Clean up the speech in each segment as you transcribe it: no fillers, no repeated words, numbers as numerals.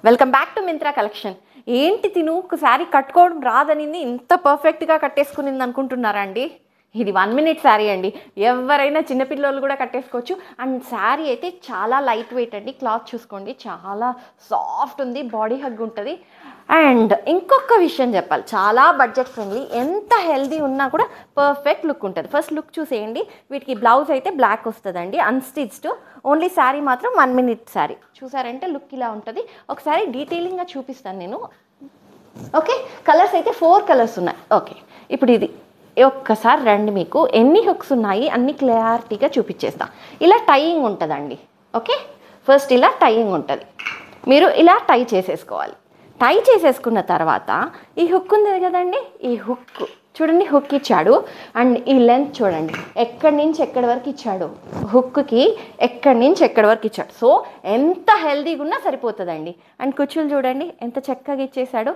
Welcome back to Myntra collection. ఏంటి తిను ఒక శారీ కట్టుకోవడం రాదనింది ఇంత పర్ఫెక్ట్గా కట్టేసుకునింది అనుకుంటున్నారా అండి? ఇది 1 మినిట్ శారీ అండి. ఎవరైనా చిన్నపిల్లలు కూడా కట్టేసుకోవచ్చు. అండ్ శారీ అయితే చాలా లైట్ వెయిట్ అండి. క్లాత్ చూసుకోండి, చాలా సాఫ్ట్ ఉంది, బాడీ హగ్ ఉంటుంది. అండ్ ఇంకొక విషయం చెప్పాలి, చాలా బడ్జెట్ ఫ్రెండ్లీ, ఎంత హెల్దీ ఉన్నా కూడా పర్ఫెక్ట్ లుక్ ఉంటుంది. ఫస్ట్ లుక్ చూసేయండి. వీటికి బ్లౌజ్ అయితే బ్లాక్ వస్తుందండి, అన్స్టిచ్డ్. ఓన్లీ శారీ మాత్రం 1 మినిట్ శారీ. చూసారంటే లుక్ ఇలా ఉంటుంది. ఒకసారి డీటెయిలింగ్గా చూపిస్తాను నేను. ఓకే, కలర్స్ అయితే 4 కలర్స్ ఉన్నాయి. ఓకే, ఇప్పుడు ఇది ఒక్కసారి రండి, మీకు ఎన్ని హుక్స్ ఉన్నాయి అన్ని క్లారిటీగా చూపించేస్తా. ఇలా టైయింగ్ ఉంటుందండి. ఓకే, ఫస్ట్ ఇలా టైయింగ్ ఉంటుంది. మీరు ఇలా టై చేసేసుకోవాలి. టై చేసేసుకున్న తర్వాత ఈ హుక్ ఉంది కదండి, ఈ హుక్ చూడండి, హుక్ ఇచ్చాడు. అండ్ ఈ లెంత్ చూడండి, ఎక్కడి నుంచి ఎక్కడి వరకు ఇచ్చాడు. హుక్కి ఎక్కడి నుంచి ఎక్కడి వరకు ఇచ్చాడు. సో ఎంత హెల్దీగా ఉన్నా సరిపోతుందండి. అండ్ కుచ్చులు చూడండి ఎంత చక్కగా ఇచ్చేసాడు,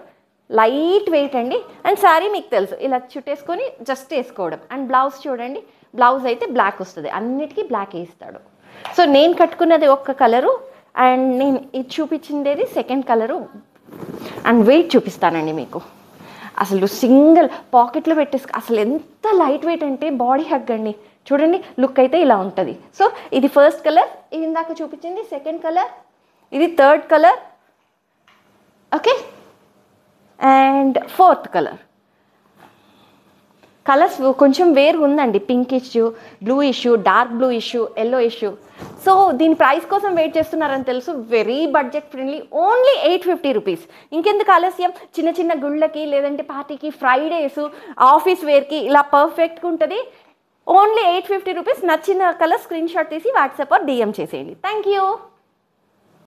లైట్ వెయిట్ అండి. అండ్ శారీ మీకు తెలుసు, ఇలా చుట్టేసుకొని జస్ట్ వేసుకోవడం. అండ్ బ్లౌజ్ చూడండి, బ్లౌజ్ అయితే బ్లాక్ వస్తుంది, అన్నిటికీ బ్లాక్ వేస్తాడు. సో నేను కట్టుకున్నది ఒక్క కలరు, అండ్ నేను ఇది చూపించిండేది సెకండ్ కలరు. అండ్ వెయిట్ చూపిస్తానండి మీకు. అసలు సింగిల్ పాకెట్లో అసలు ఎంత లైట్ వెయిట్ అంటే బాడీ హగ్ అండి. చూడండి, లుక్ అయితే ఇలా ఉంటుంది. సో ఇది ఫస్ట్ కలర్, ఇది ఇందాక చూపించింది సెకండ్ కలర్, ఇది third colour. Okay, and fourth colour. Colours కొంచెం వేరు ఉందండి, pink issue, blue issue, dark blue issue, yellow issue. So దీని ప్రైస్ కోసం వెయిట్ చేస్తున్నారని తెలుసు. Very budget friendly, only 850 rupees. ఇంకెందుకు ఆలస్యం, చిన్న చిన్న గుళ్ళకి లేదంటే పార్టీకి, ఫ్రైడేస్, ఆఫీస్ వేర్కి ఇలా పర్ఫెక్ట్గా ఉంటుంది. Only 850 rupees. నచ్చిన కలర్ స్క్రీన్ షాట్ తీసి వాట్సాప్ డిఎం చేసేయండి. Thank you.